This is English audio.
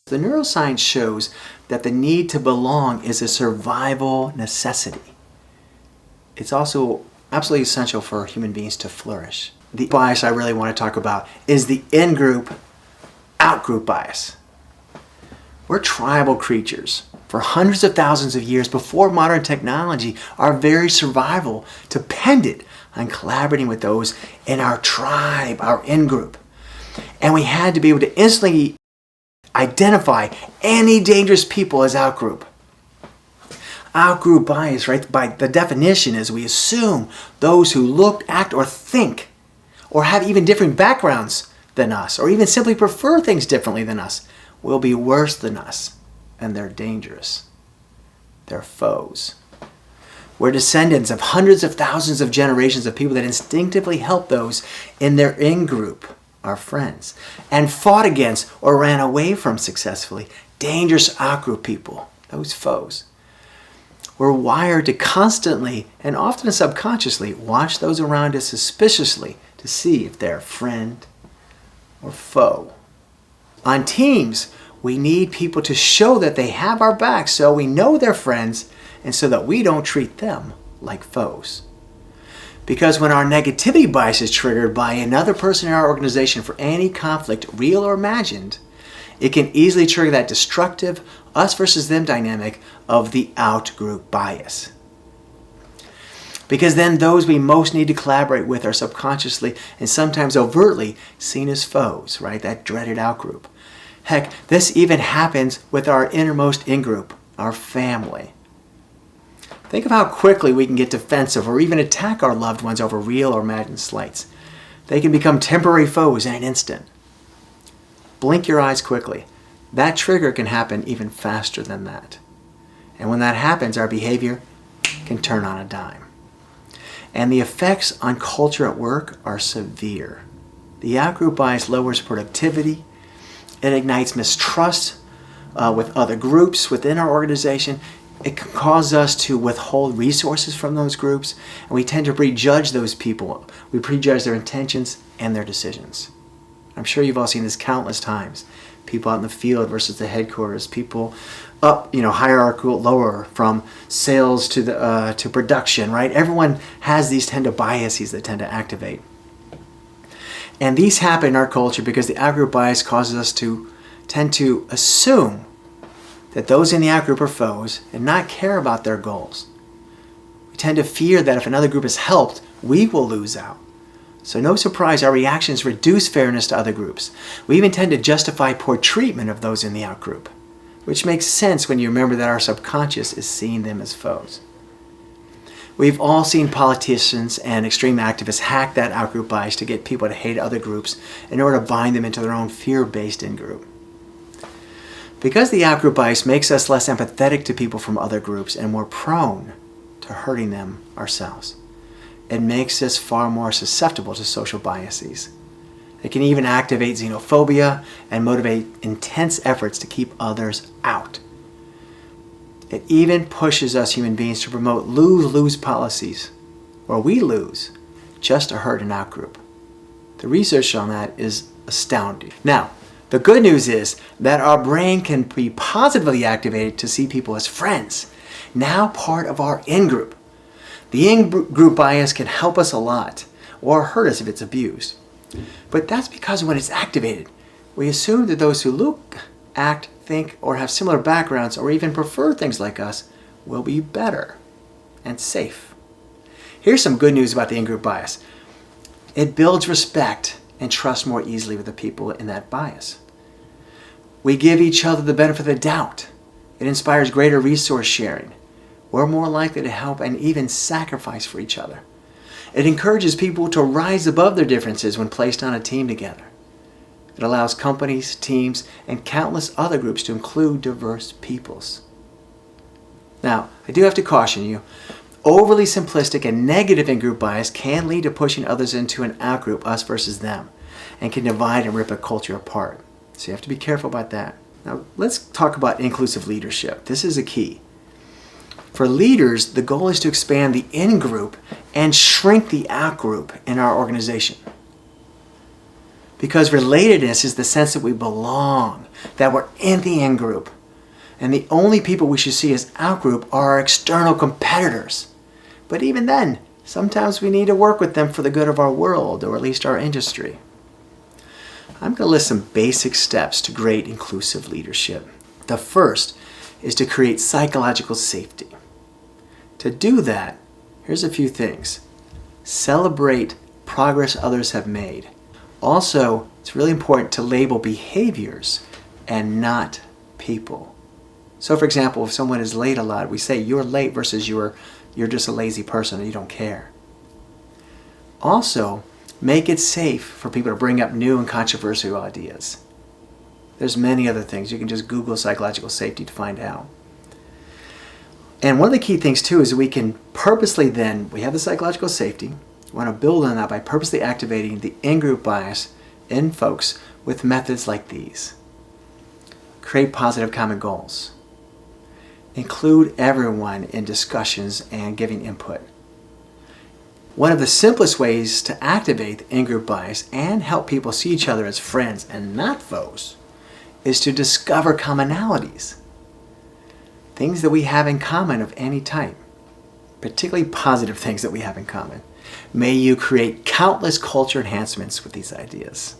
The neuroscience shows that the need to belong is a survival necessity. It's also absolutely essential for human beings to flourish. The bias I really want to talk about is the in-group, out-group bias. We're tribal creatures. For hundreds of thousands of years before modern technology, our very survival depended on collaborating with those in our tribe, our in-group. And we had to be able to instantly identify any dangerous people as out-group. Out-group bias, right, by the definition is we assume those who look, act, or think, or have even different backgrounds than us, or even simply prefer things differently than us, will be worse than us, and they're dangerous. They're foes. We're descendants of hundreds of thousands of generations of people that instinctively help those in their in-group, our friends, and fought against or ran away from successfully dangerous out-group people, those foes. We're wired to constantly and often subconsciously watch those around us suspiciously to see if they're friend or foe. On teams, we need people to show that they have our back so we know they're friends and so that we don't treat them like foes. Because when our negativity bias is triggered by another person in our organization for any conflict, real or imagined, it can easily trigger that destructive us versus them dynamic of the out-group bias. Because then those we most need to collaborate with are subconsciously and sometimes overtly seen as foes, right? That dreaded out-group. Heck, this even happens with our innermost in-group, our family. Think of how quickly we can get defensive or even attack our loved ones over real or imagined slights. They can become temporary foes in an instant. Blink your eyes quickly. That trigger can happen even faster than that. And when that happens, our behavior can turn on a dime. And the effects on culture at work are severe. The out-group bias lowers productivity. It ignites mistrust with other groups within our organization. It can cause us to withhold resources from those groups, and we tend to prejudge those people. We prejudge their intentions and their decisions. I'm sure you've all seen this countless times. People out in the field versus the headquarters, people up, hierarchical, lower, from sales to production, right? Everyone has these tend to biases that tend to activate. And these happen in our culture because the out-group bias causes us to tend to assume that those in the out-group are foes and not care about their goals. We tend to fear that if another group is helped, we will lose out. So no surprise, our reactions reduce fairness to other groups. We even tend to justify poor treatment of those in the out-group, which makes sense when you remember that our subconscious is seeing them as foes. We've all seen politicians and extreme activists hack that out-group bias to get people to hate other groups in order to bind them into their own fear-based in-group. Because the out-group bias makes us less empathetic to people from other groups and more prone to hurting them ourselves. It makes us far more susceptible to social biases. It can even activate xenophobia and motivate intense efforts to keep others out. It even pushes us human beings to promote lose-lose policies, where we lose just to hurt an out-group. The research on that is astounding. Now, the good news is that our brain can be positively activated to see people as friends, now part of our in-group. The in-group bias can help us a lot, or hurt us if it's abused. But that's because when it's activated, we assume that those who look, act, think, or have similar backgrounds, or even prefer things like us, will be better and safe. Here's some good news about the in-group bias. It builds respect and trust more easily with the people in that bias. We give each other the benefit of the doubt. It inspires greater resource sharing. We're more likely to help and even sacrifice for each other. It encourages people to rise above their differences when placed on a team together. It allows companies, teams, and countless other groups to include diverse peoples. Now, I do have to caution you, overly simplistic and negative in-group bias can lead to pushing others into an out-group, us versus them, and can divide and rip a culture apart. So you have to be careful about that. Now, let's talk about inclusive leadership. This is a key. For leaders, the goal is to expand the in-group and shrink the out-group in our organization. Because relatedness is the sense that we belong, that we're in the in-group. And the only people we should see as out-group are our external competitors. But even then, sometimes we need to work with them for the good of our world, or at least our industry. I'm going to list some basic steps to great inclusive leadership. The first is to create psychological safety. To do that, here's a few things. Celebrate progress others have made. Also, it's really important to label behaviors and not people. So for example, if someone is late a lot, we say you're late versus you're just a lazy person and you don't care. Also, make it safe for people to bring up new and controversial ideas. There's many other things. You can just Google psychological safety to find out. And one of the key things too is we can purposely then, we have the psychological safety, we want to build on that by purposely activating the in-group bias in folks with methods like these. Create positive common goals. Include everyone in discussions and giving input. One of the simplest ways to activate the in-group bias and help people see each other as friends and not foes is to discover commonalities. Things that we have in common of any type, particularly positive things that we have in common. May you create countless culture enhancements with these ideas.